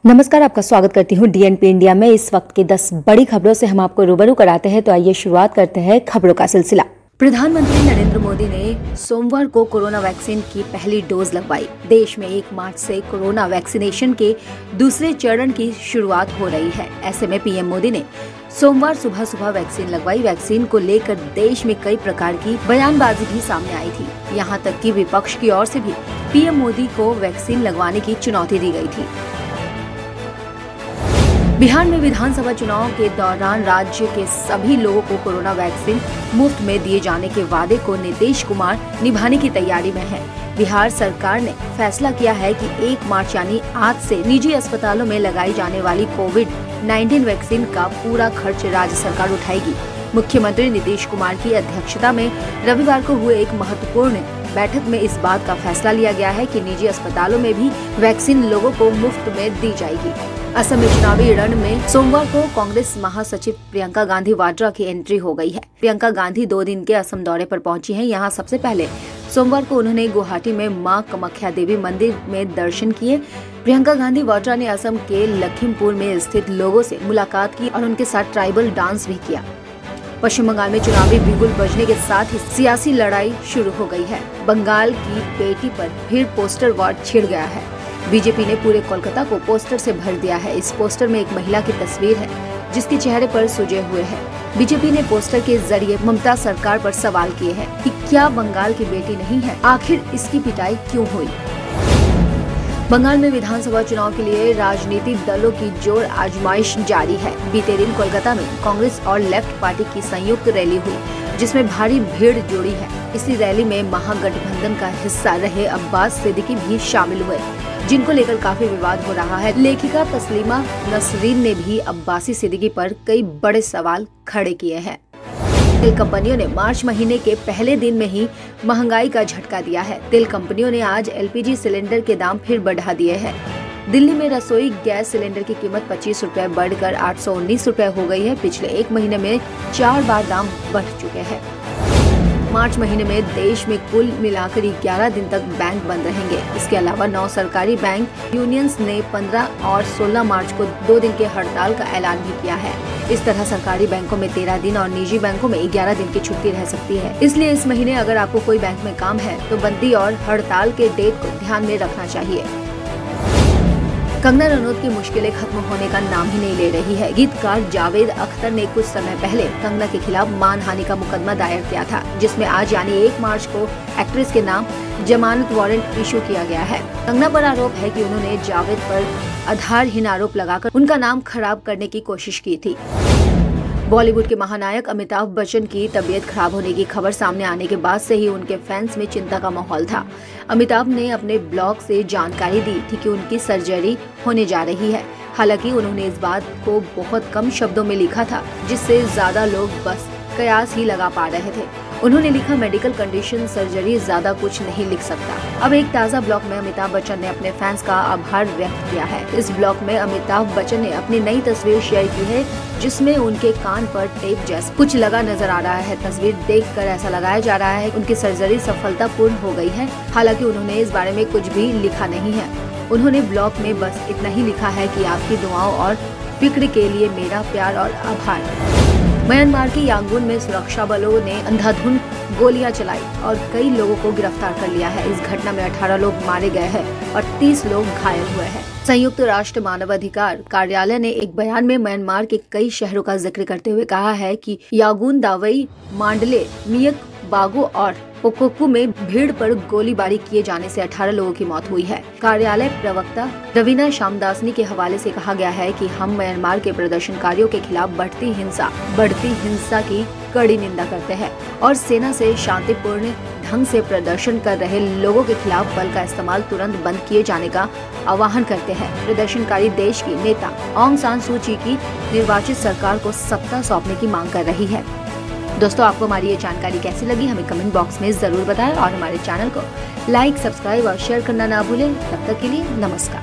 नमस्कार, आपका स्वागत करती हूँ डीएनपी इंडिया में। इस वक्त की 10 बड़ी खबरों से हम आपको रूबरू कराते हैं। तो आइए शुरुआत करते हैं खबरों का सिलसिला। प्रधानमंत्री नरेंद्र मोदी ने सोमवार को कोरोना वैक्सीन की पहली डोज लगवाई। देश में 1 मार्च से कोरोना वैक्सीनेशन के दूसरे चरण की शुरुआत हो रही है। ऐसे में पीएम मोदी ने सोमवार सुबह वैक्सीन लगवाई। वैक्सीन को लेकर देश में कई प्रकार की बयानबाजी भी सामने आई थी। यहाँ तक कि विपक्ष की ओर से भी पीएम मोदी को वैक्सीन लगवाने की चुनौती दी गई थी। बिहार में विधानसभा चुनाव के दौरान राज्य के सभी लोगों को कोरोना वैक्सीन मुफ्त में दिए जाने के वादे को नीतीश कुमार निभाने की तैयारी में है। बिहार सरकार ने फैसला किया है कि 1 मार्च यानी आज से निजी अस्पतालों में लगाई जाने वाली कोविड-19 वैक्सीन का पूरा खर्च राज्य सरकार उठाएगी। मुख्यमंत्री नीतीश कुमार की अध्यक्षता में रविवार को हुए एक महत्वपूर्ण बैठक में इस बात का फैसला लिया गया है कि निजी अस्पतालों में भी वैक्सीन लोगों को मुफ्त में दी जाएगी। असम में चुनावी रण में सोमवार को कांग्रेस महासचिव प्रियंका गांधी वाड्रा की एंट्री हो गई है। प्रियंका गांधी 2 दिन के असम दौरे पर पहुंची हैं। यहां सबसे पहले सोमवार को उन्होंने गुवाहाटी में मां कामाख्या देवी मंदिर में दर्शन किए। प्रियंका गांधी वाड्रा ने असम के लखीमपुर में स्थित लोगों से मुलाकात की और उनके साथ ट्राइबल डांस भी किया। पश्चिम बंगाल में चुनावी बिगुल बजने के साथ ही सियासी लड़ाई शुरू हो गई है। बंगाल की बेटी पर फिर पोस्टर वार छिड़ गया है। बीजेपी ने पूरे कोलकाता को पोस्टर से भर दिया है। इस पोस्टर में एक महिला की तस्वीर है जिसके चेहरे पर सुजे हुए है। बीजेपी ने पोस्टर के जरिए ममता सरकार पर सवाल किए हैं कि क्या बंगाल की बेटी नहीं है, आखिर इसकी पिटाई क्यों हुई। बंगाल में विधानसभा चुनाव के लिए राजनीतिक दलों की जोर आजमाइश जारी है। बीते दिन कोलकाता में कांग्रेस और लेफ्ट पार्टी की संयुक्त रैली हुई जिसमें भारी भीड़ जुड़ी है। इसी रैली में महागठबंधन का हिस्सा रहे अब्बास सिद्दीकी भी शामिल हुए, जिनको लेकर काफी विवाद हो रहा है। लेखिका तस्लीमा नसरीन ने भी अब्बासी सिद्दीकी पर कई बड़े सवाल खड़े किए हैं। तेल कंपनियों ने मार्च महीने के पहले दिन में ही महंगाई का झटका दिया है। तेल कंपनियों ने आज एलपीजी सिलेंडर के दाम फिर बढ़ा दिए हैं। दिल्ली में रसोई गैस सिलेंडर की कीमत 25 रुपए बढ़कर 819 रुपए हो गई है। पिछले 1 महीने में 4 बार दाम बढ़ चुके हैं। मार्च महीने में देश में कुल मिलाकर 11 दिन तक बैंक बंद रहेंगे। इसके अलावा 9 सरकारी बैंक यूनियंस ने 15 और 16 मार्च को 2 दिन के हड़ताल का ऐलान भी किया है। इस तरह सरकारी बैंकों में 13 दिन और निजी बैंकों में 11 दिन की छुट्टी रह सकती है। इसलिए इस महीने अगर आपको कोई बैंक में काम है तो बंदी और हड़ताल के डेट को ध्यान में रखना चाहिए। कंगना रनौत की मुश्किलें खत्म होने का नाम ही नहीं ले रही है। गीतकार जावेद अख्तर ने कुछ समय पहले कंगना के खिलाफ मानहानि का मुकदमा दायर किया था, जिसमें आज यानी 1 मार्च को एक्ट्रेस के नाम जमानत वारंट इशू किया गया है। कंगना पर आरोप है कि उन्होंने जावेद पर आधारहीन आरोप लगाकर उनका नाम खराब करने की कोशिश की थी। बॉलीवुड के महानायक अमिताभ बच्चन की तबीयत खराब होने की खबर सामने आने के बाद से ही उनके फैंस में चिंता का माहौल था। अमिताभ ने अपने ब्लॉग से जानकारी दी थी कि उनकी सर्जरी होने जा रही है। हालांकि उन्होंने इस बात को बहुत कम शब्दों में लिखा था, जिससे ज्यादा लोग बस कयास ही लगा पा रहे थे। उन्होंने लिखा, मेडिकल कंडीशन, सर्जरी, ज्यादा कुछ नहीं लिख सकता। अब एक ताज़ा ब्लॉग में अमिताभ बच्चन ने अपने फैंस का आभार व्यक्त किया है। इस ब्लॉग में अमिताभ बच्चन ने अपनी नई तस्वीर शेयर की है जिसमें उनके कान पर टेप जैसा कुछ लगा नजर आ रहा है। तस्वीर देखकर ऐसा लगाया जा रहा है उनकी सर्जरी सफलतापूर्ण हो गई है। हालांकि उन्होंने इस बारे में कुछ भी लिखा नहीं है। उन्होंने ब्लॉग में बस इतना ही लिखा है कि आपकी दुआओं और फिक्र के लिए मेरा प्यार और आभार। म्यांमार के यांगून में सुरक्षा बलों ने अंधाधुंध गोलियां चलाई और कई लोगों को गिरफ्तार कर लिया है। इस घटना में 18 लोग मारे गए हैं और 30 लोग घायल हुए हैं। संयुक्त राष्ट्र मानवाधिकार कार्यालय ने एक बयान में म्यांमार के कई शहरों का जिक्र करते हुए कहा है कि यांगून, दावई, मांडले, मियक, बागो और पोकोकू में भीड़ पर गोलीबारी किए जाने से 18 लोगों की मौत हुई है। कार्यालय प्रवक्ता रवीना श्यामदासनी के हवाले से कहा गया है कि हम म्यांमार के प्रदर्शनकारियों के खिलाफ बढ़ती हिंसा की कड़ी निंदा करते हैं और सेना से शांतिपूर्ण ढंग से प्रदर्शन कर रहे लोगों के खिलाफ बल का इस्तेमाल तुरंत बंद किए जाने का आह्वान करते हैं। प्रदर्शनकारी देश की नेता ऑंग सान सू की निर्वाचित सरकार को सत्ता सौंपने की मांग कर रही है। दोस्तों, आपको हमारी ये जानकारी कैसी लगी हमें कमेंट बॉक्स में जरूर बताएं और हमारे चैनल को लाइक, सब्सक्राइब और शेयर करना ना भूलें। तब तक के लिए नमस्कार।